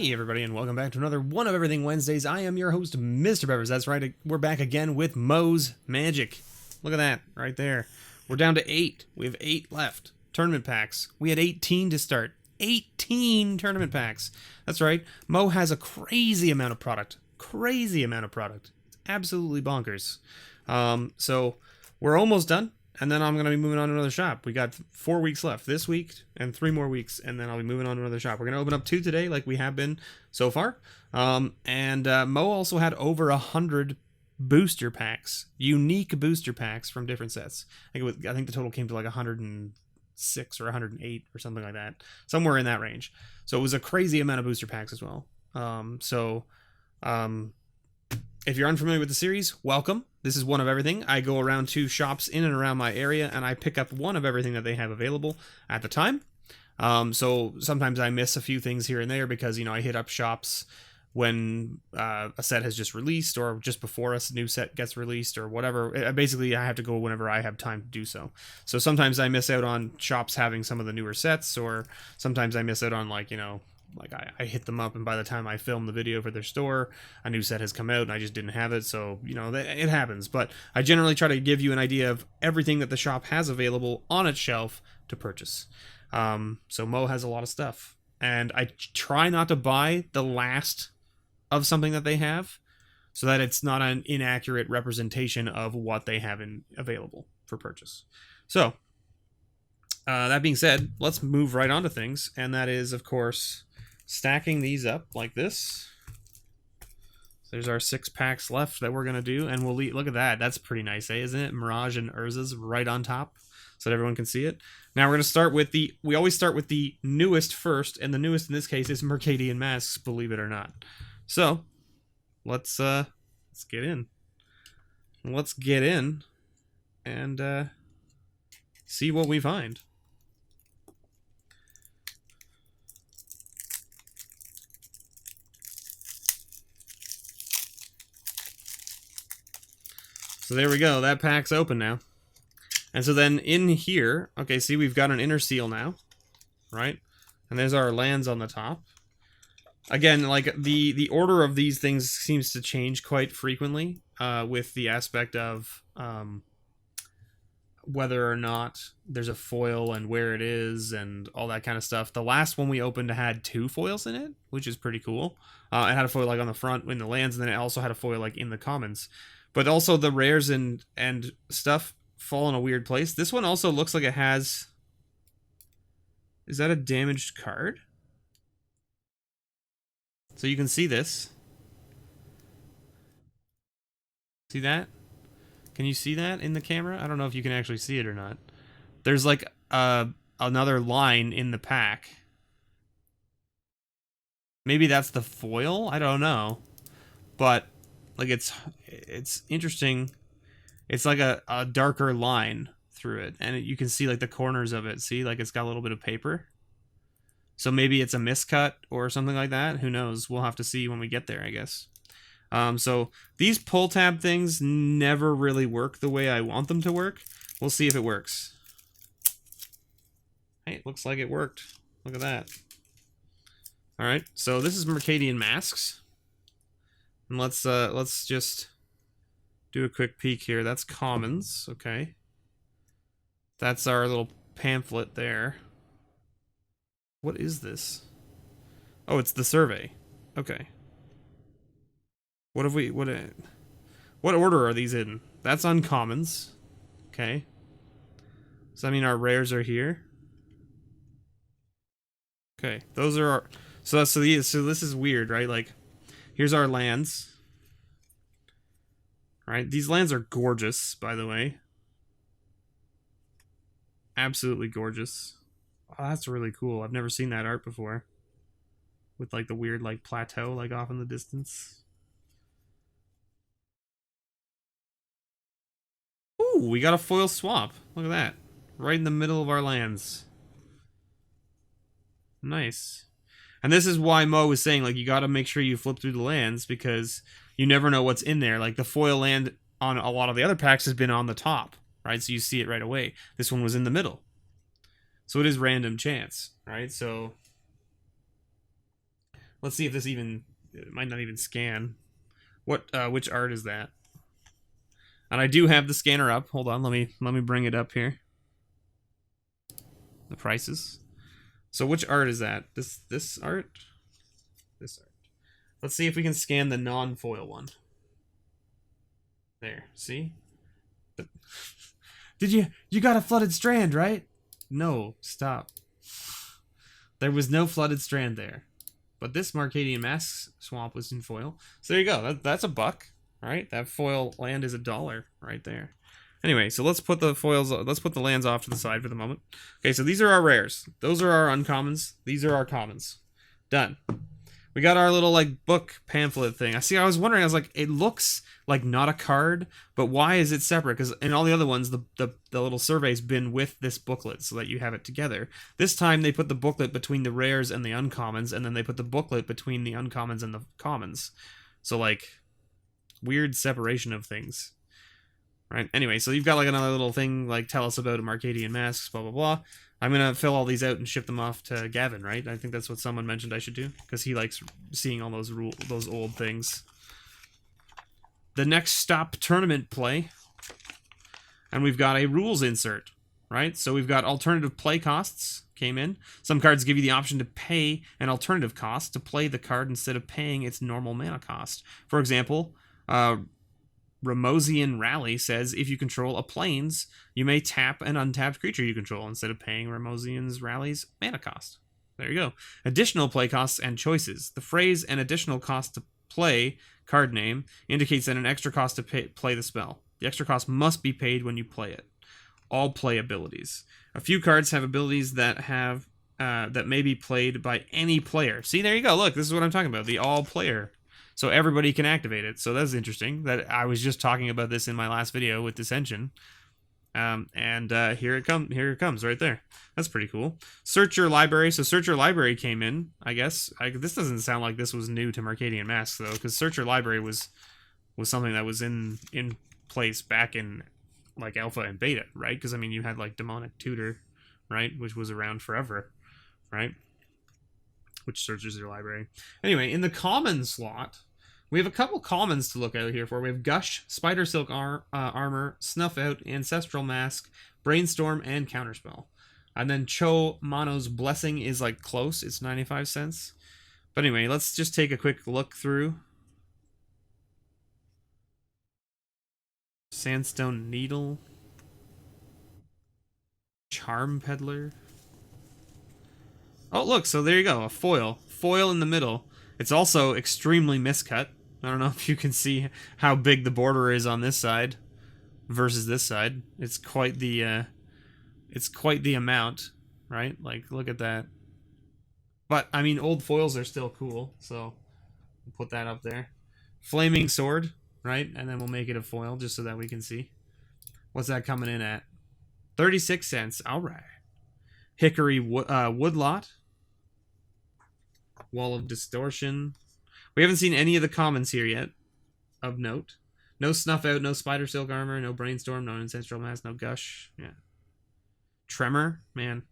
Hey everybody, and welcome back to another One of Everything Wednesdays. I am your host, MrBevers. That's right, we're back again with MOZ Magic. Look at that, right there. We're down to 8. We have 8 left. Tournament packs. We had 18 to start. 18 tournament packs. That's right, Mo has a crazy amount of product. Crazy amount of product. It's absolutely bonkers. So, we're almost done. And then I'm going to be moving on to another shop. We got 4 weeks left this week and 3 more weeks. And then I'll be moving on to another shop. We're going to open up 2 today like we have been so far. Mo also had over 100 booster packs. Unique booster packs from different sets. I think the total came to like 106 or 108 or something like that. Somewhere in that range. So it was a crazy amount of booster packs as well. If you're unfamiliar with the series, welcome. This is One of Everything. I go around to shops in and around my area, and I pick up one of everything that they have available at the time. So sometimes I miss a few things here and there because, I hit up shops when a set has just released or just before a new set gets released or whatever. Basically, I have to go whenever I have time to do so. So sometimes I miss out on shops having some of the newer sets, or sometimes I miss out on, I hit them up, and by the time I film the video for their store, a new set has come out, and I just didn't have it, so, it happens. But I generally try to give you an idea of everything that the shop has available on its shelf to purchase. So Mo has a lot of stuff, and I try not to buy the last of something that they have, so that it's not an inaccurate representation of what they have available for purchase. So, that being said, let's move right on to things, and that is, of course, stacking these up like this. There's our 6 packs left that we're going to do, and we'll look at that. That's pretty nice, isn't it? Mirage and Urza's right on top so that everyone can see it. Now we're going to start with we always start with the newest first, and the newest in this case is Mercadian Masks, believe it or not. So, let's get in. Let's get in and see what we find. So there we go, that pack's open now. And so then in here, okay, see we've got an inner seal now, right? And there's our lands on the top. Again, like the order of these things seems to change quite frequently with the aspect of whether or not there's a foil and where it is and all that kind of stuff. The last one we opened had 2 foils in it, which is pretty cool. It had a foil like on the front in the lands, and then it also had a foil like in the commons. But also the rares and stuff fall in a weird place. This one also looks like it has... Is that a damaged card? So you can see this. See that? Can you see that in the camera? I don't know if you can actually see it or not. There's like another line in the pack. Maybe that's the foil? I don't know. But... like it's interesting. It's like a darker line through it, and you can see like the corners of it. See, like it's got a little bit of paper. So maybe it's a miscut or something like that. Who knows? We'll have to see when we get there, I guess. So these pull tab things never really work the way I want them to work. We'll see if it works. Hey, it looks like it worked. Look at that. All right, so this is Mercadian Masks. And let's just do a quick peek here. That's commons, okay. That's our little pamphlet there. What is this? Oh, it's the survey. Okay. What order are these in? That's uncommons. Okay. Does that mean our rares are here? Okay, those are our... So this is weird, right? Like, here's our lands. Right, these lands are gorgeous, by the way. Absolutely gorgeous. Oh, that's really cool. I've never seen that art before. With like the weird like plateau like off in the distance. Ooh, we got a foil swap. Look at that. Right in the middle of our lands. Nice. And this is why Mo was saying, like, you got to make sure you flip through the lands because you never know what's in there. Like, the foil land on a lot of the other packs has been on the top, right? So you see it right away. This one was in the middle. So it is random chance, right? So Let's see if this even, it might not even scan. What, which art is that? And I do have the scanner up. Hold on, let me bring it up here. The prices. So which art is that? This art? This art. Let's see if we can scan the non-foil one. There, see? But did you got a flooded strand, right? No, stop. There was no flooded strand there. But this Marcadian Mask swamp was in foil. So there you go. That's a buck, right? That foil land is $1 right there. Anyway, so let's put the foils, let's put the lands off to the side for the moment. Okay, so these are our rares. Those are our uncommons. These are our commons. Done. We got our little, like, book pamphlet thing. I was wondering, I was like, it looks like not a card, but why is it separate? Because in all the other ones, the little survey's been with this booklet so that you have it together. This time, they put the booklet between the rares and the uncommons, and then they put the booklet between the uncommons and the commons. So, like, weird separation of things. Right? Anyway, so you've got, like, another little thing, like, tell us about Marcadian Masks, blah, blah, blah. I'm going to fill all these out and ship them off to Gavin, right? I think that's what someone mentioned I should do, because he likes seeing all those old things. The next stop, tournament play. And we've got a rules insert, right? So we've got alternative play costs came in. Some cards give you the option to pay an alternative cost to play the card instead of paying its normal mana cost. For example, Ramosian Rally says if you control a plains, you may tap an untapped creature you control instead of paying Ramosian's Rally's mana cost. There you go. Additional play costs and choices. The phrase "an additional cost to play" card name indicates that an extra cost to play the spell. The extra cost must be paid when you play it. All play abilities. A few cards have abilities that have that may be played by any player. See, there you go. Look, this is what I'm talking about. The all player. So everybody can activate it. So that's interesting. That I was just talking about this in my last video with Dissension. Here it comes right there. That's pretty cool. Search your library. So Search Your Library came in, I guess. This doesn't sound like this was new to Marcadian Masks, though, because Search Your Library was something that was in place back in, like, Alpha and Beta, right? Because, I mean, you had, like, Demonic Tutor, right? Which was around forever, right? Which searches your library. Anyway, in the common slot, we have a couple commons to look out here for. We have Gush, Spider Silk Armor, Snuff Out, Ancestral Mask, Brainstorm, and Counterspell. And then Cho Mano's Blessing is, like, close. It's 95 cents. But anyway, let's just take a quick look through. Sandstone Needle. Charm Peddler. Oh, look, so there you go, a foil. Foil in the middle. It's also extremely miscut. I don't know if you can see how big the border is on this side versus this side. It's quite the amount, right? Like, look at that. But, I mean, old foils are still cool, so we'll put that up there. Flaming Sword, right? And then we'll make it a foil just so that we can see. What's that coming in at? 36 cents. All right. Hickory Woodlot. Wall of Distortion. We haven't seen any of the commons here yet, of note. No Snuff Out, no Spider Silk Armor, no Brainstorm, no Ancestral Mask, no Gush. Yeah. Tremor, man.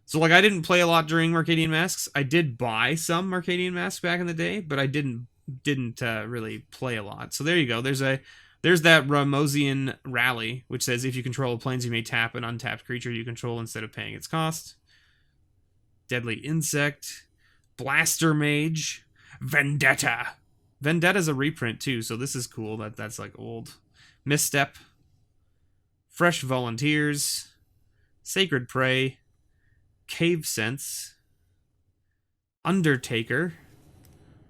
So, like, I didn't play a lot during Marcadian Masks. I did buy some Marcadian Masks back in the day, but I didn't really play a lot. So there you go. There's that Ramosian Rally, which says if you control planes, you may tap an untapped creature you control instead of paying its cost. Deadly Insect. Blaster Mage. Vendetta. Vendetta's a reprint, too, so this is cool. That's like old. Misstep. Fresh Volunteers. Sacred Prey. Cave Sense. Undertaker.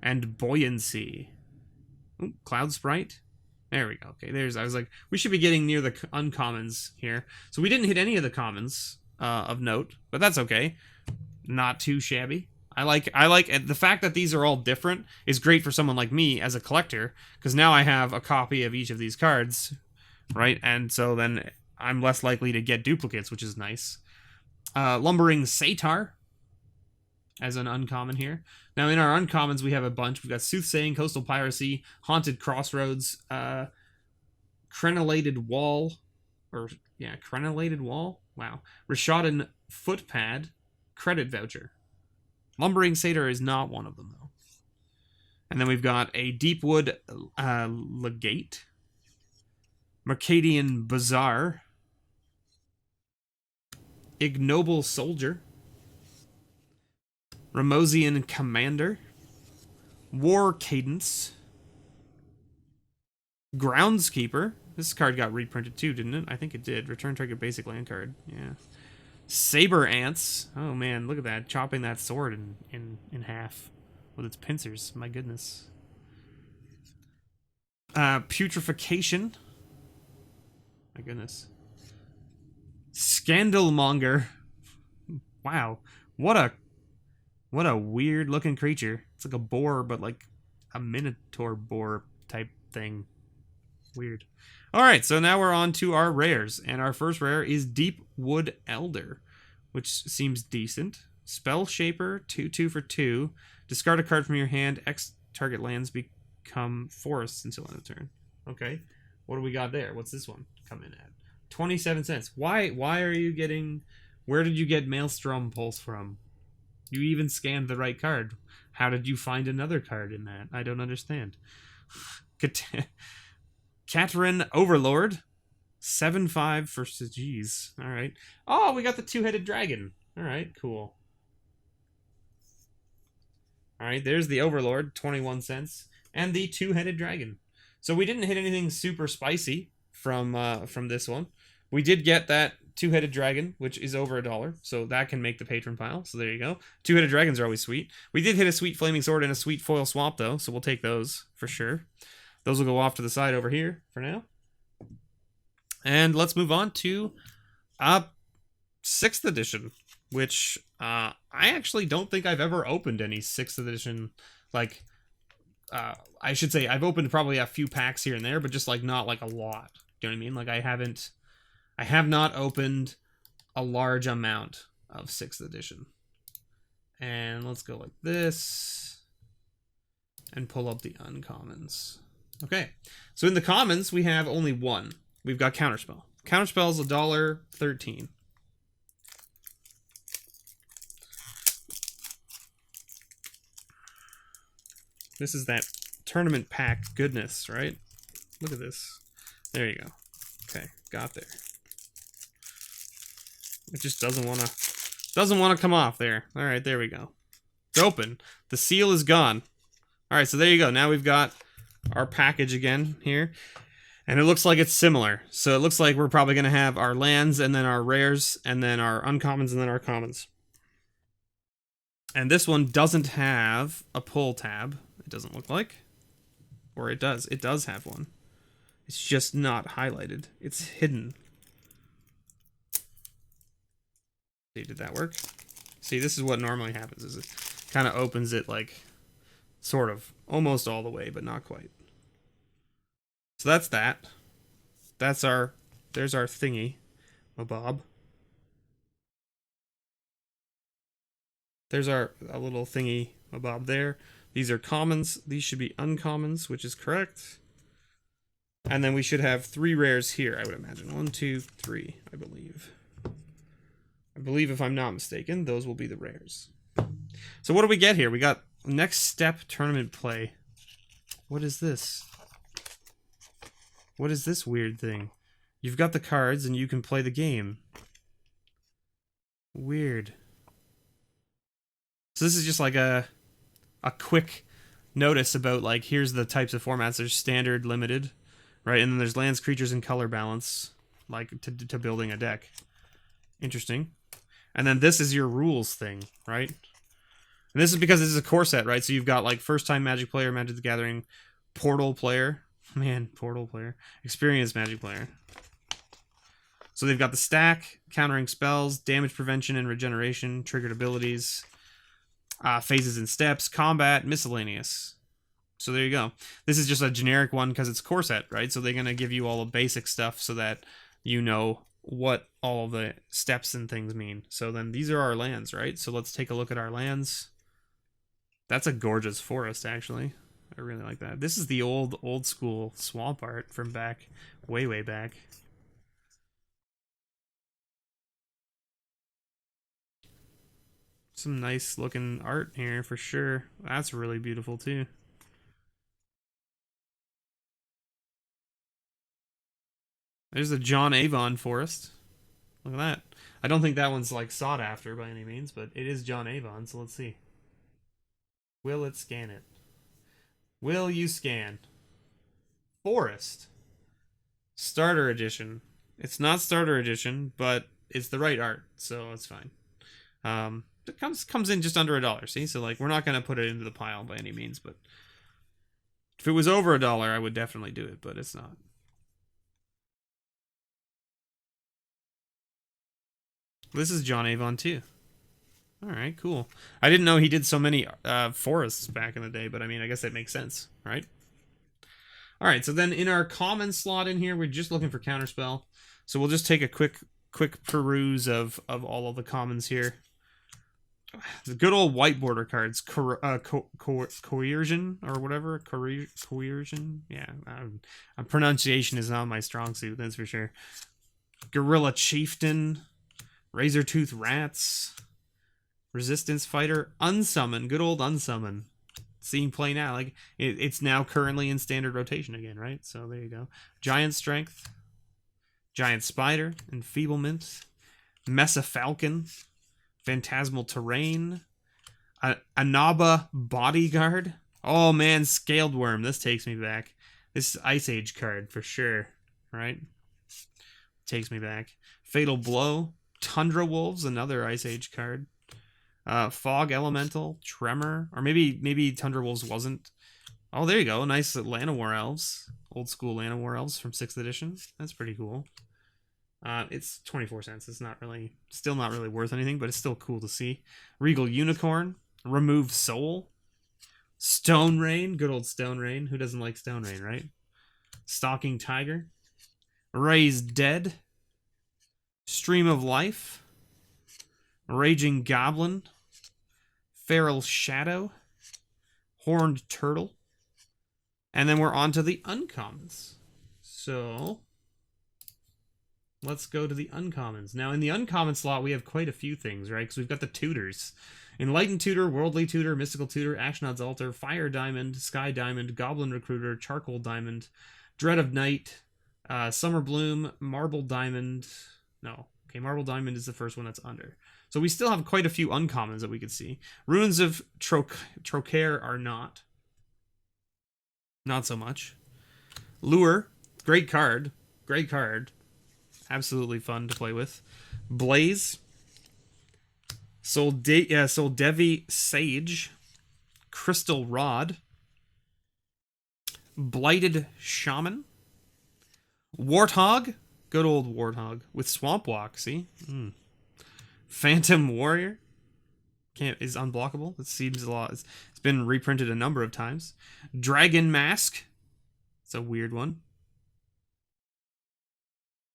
And Buoyancy. Ooh, Cloud Sprite. There we go. Okay, I was like, we should be getting near the uncommons here. So we didn't hit any of the commons of note, but that's okay. Not too shabby. I like the fact that these are all different is great for someone like me as a collector, because now I have a copy of each of these cards, right? And so then I'm less likely to get duplicates, which is nice. Lumbering Satyr as an uncommon here. Now, in our uncommons, we have a bunch. We've got Soothsaying, Coastal Piracy, Haunted Crossroads, Crenellated Wall, Crenellated Wall? Wow. Rishadan Footpad, Credit Voucher. Lumbering Satyr is not one of them, though. And then we've got a Deepwood Legate, Mercadian Bazaar, Ignoble Soldier, Ramosian Commander, War Cadence, Groundskeeper. This card got reprinted too, didn't it? I think it did. Return target basic land card. Yeah. Saber Ants. Oh man, look at that. Chopping that sword in half with its pincers. My goodness. Putrefaction. My goodness. Scandalmonger. Wow. What a weird looking creature. It's like a boar, but like a minotaur boar type thing. Weird. Alright, so now we're on to our rares. And our first rare is Deepwood Elder, which seems decent. Spell Shaper, 2/2 for 2. Discard a card from your hand. X target lands become forests until end of turn. Okay. What do we got there? What's this one come in at? 27 cents. Why are you getting... Where did you get Maelstrom Pulse from? You even scanned the right card. How did you find another card in that? I don't understand. Katerin Overlord. 7/5 for... Jeez. Alright. Oh, we got the two-headed dragon. Alright, cool. Alright, there's the Overlord. 21 cents. And the two-headed dragon. So we didn't hit anything super spicy from this one. We did get that two-headed dragon, which is over $1, so that can make the patron pile. So there you go. Two-headed dragons are always sweet. We did hit a sweet flaming sword and a sweet foil swamp, though, so we'll take those for sure. Those will go off to the side over here for now. And let's move on to 6th edition, which I actually don't think I've ever opened any 6th edition, like... I should say I've opened probably a few packs here and there, but just like not like a lot. Do you know what I mean? Like I have not opened a large amount of 6th edition. And let's go like this and pull up the uncommons. Okay, so in the commons we have only one. We've got Counterspell. Counterspell's $1.13. This is that tournament pack goodness, right? Look at this. There you go. Okay, got there. It just doesn't want to come off there. All right, there we go. It's open. The seal is gone. All right, so there you go. Now we've got our package again here. And it looks like it's similar. So it looks like we're probably going to have our lands and then our rares and then our uncommons and then our commons. And this one doesn't have a pull tab. It doesn't look like. Or it does. It does have one. It's just not highlighted. It's hidden. See, did that work? See, this is what normally happens. Is it kind of opens it like, sort of, almost all the way, but not quite. So that's that. There's our thingy, Bob. There's a little thingy, Bob there. These are commons. These should be uncommons, which is correct. And then we should have 3 rares here, I would imagine. 1, 2, 3, I believe. I believe, if I'm not mistaken, those will be the rares. So what do we get here? We got next step tournament play. What is this? What is this weird thing? You've got the cards and you can play the game. Weird. So this is just like a quick notice about, like, here's the types of formats. There's standard, limited, right? And then there's lands, creatures, and color balance, like, to building a deck. Interesting. And then this is your rules thing, right? And this is because this is a core set, right? So you've got, like, first-time Magic player, Magic the Gathering, Portal player. Man, Portal player. Experienced Magic player. So they've got the stack, countering spells, damage prevention and regeneration, triggered abilities, phases and steps, combat, miscellaneous. So there you go. This is just a generic one because it's core set, right? So they're going to give you all the basic stuff so that you know what all the steps and things mean. So then these are our lands, right? So let's take a look at our lands. That's a gorgeous forest, actually. I really like that. This is the old school swamp art from back, way back. Some nice looking art here for sure. That's really beautiful too. There's the John Avon Forest. Look at that. I don't think that one's like sought after by any means, but it is John Avon, so let's see. Will it scan it? Will you scan? Forest. Starter edition. It's not starter edition, but it's the right art, so it's fine. It comes in just under $1. See, so like we're not gonna put it into the pile by any means, but if it was over $1, I would definitely do it, but it's not. This is John Avon too. All right, cool. I didn't know he did so many forests back in the day, but I mean, I guess that makes sense, right? All right, so then in our common slot in here, we're just looking for counterspell. So we'll just take a quick peruse of all of the commons here. The good old white border cards, coercion or whatever, coercion. Yeah, pronunciation is not my strong suit, that's for sure. Gorilla Chieftain, Razortooth Rats, Resistance Fighter, Unsummon, good old Unsummon. Seeing play now, like it's now currently in standard rotation again, right? So there you go. Giant Strength, Giant Spider, Enfeeblement, Mesa Falcon, Phantasmal Terrain, Anaba Bodyguard. Oh man, Scaled Worm. This takes me back. This is Ice Age card for sure, right? Takes me back. Fatal Blow, Tundra Wolves, another Ice Age card. Fog Elemental, Tremor, or maybe Tundra Wolves wasn't. Oh, there you go. Nice Llanowar Elves, old school Llanowar Elves from 6th edition. That's pretty cool. It's 24 cents. It's still not really worth anything, but it's still cool to see. Regal Unicorn, Remove Soul, Stone Rain, good old Stone Rain. Who doesn't like Stone Rain, right? Stalking Tiger, Raised Dead, Stream of Life, Raging Goblin, Feral Shadow, Horned Turtle, and then we're on to the uncommons. So let's go to the uncommons. Now, in the uncommon slot, we have quite a few things, right? Because we've got the tutors. Enlightened Tutor, Worldly Tutor, Mystical Tutor, Ashnod's Altar, Fire Diamond, Sky Diamond, Goblin Recruiter, Charcoal Diamond, Dread of Night, Summer Bloom, Marble Diamond. No. Okay, Marble Diamond is the first one that's under. So we still have quite a few uncommons that we could see. Runes of Trocaire are not. Not so much. Lure, great card. Great card. Absolutely fun to play with. Blaze. Soldevi Sage. Crystal Rod. Blighted Shaman. Warthog. Good old Warthog. With Swamp Walk, see? Phantom Warrior. Is unblockable. It seems a lot. It's been reprinted a number of times. Dragon Mask. It's a weird one.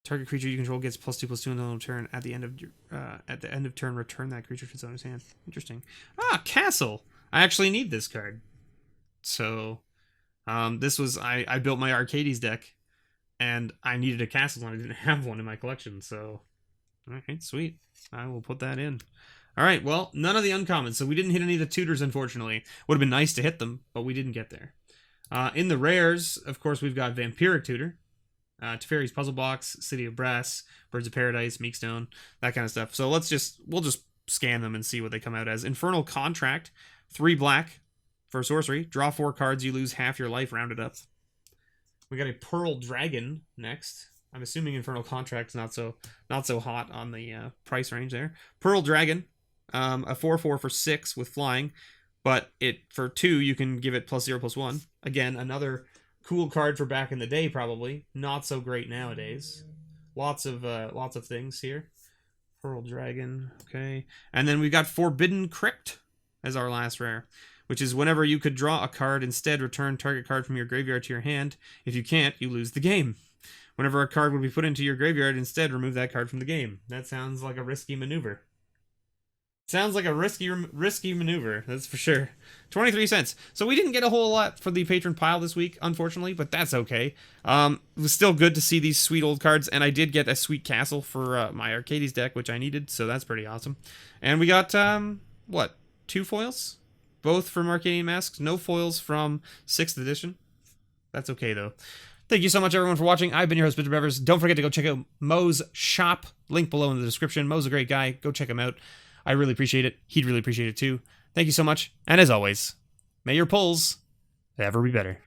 Target creature you control gets +2/+2 until turn. At the end of turn, return that creature to its owner's hand. Interesting. Castle. I actually need this card. So, this was I built my Arcades deck, and I needed a castle, and I didn't have one in my collection. So, all right, sweet. I will put that in. All right. Well, none of the uncommons, so we didn't hit any of the tutors. Unfortunately, would have been nice to hit them, but we didn't get there. In the rares, of course, we've got Vampiric Tutor. Teferi's Puzzle Box, City of Brass, Birds of Paradise, Meekstone, that kind of stuff. So we'll just scan them and see what they come out as. Infernal Contract, 3 black for sorcery. Draw 4 cards, you lose half your life, rounded up. We got a Pearl Dragon next. I'm assuming Infernal Contract's not so hot on the price range there. Pearl Dragon, a 4/4 for 6 with flying, but for 2 you can give it +0/+1. Again, another cool card for back in the day, probably. Not so great nowadays. Lots of things here. Pearl Dragon, okay. And then we got Forbidden Crypt as our last rare, which is whenever you could draw a card, instead return target card from your graveyard to your hand. If you can't, you lose the game. Whenever a card would be put into your graveyard, instead remove that card from the game. That sounds like a risky maneuver. Sounds like a risky maneuver, that's for sure. 23 cents. So we didn't get a whole lot for the patron pile this week, unfortunately, but that's okay. It was still good to see these sweet old cards, and I did get a sweet castle for my Arcades deck, which I needed, so that's pretty awesome. And we got, 2 foils? Both from Arcadian Masks, no foils from 6th edition. That's okay, though. Thank you so much, everyone, for watching. I've been your host, MrBevers. Don't forget to go check out MOZ shop. Link below in the description. Mo's a great guy. Go check him out. I really appreciate it. He'd really appreciate it, too. Thank you so much. And as always, may your pulls ever be better.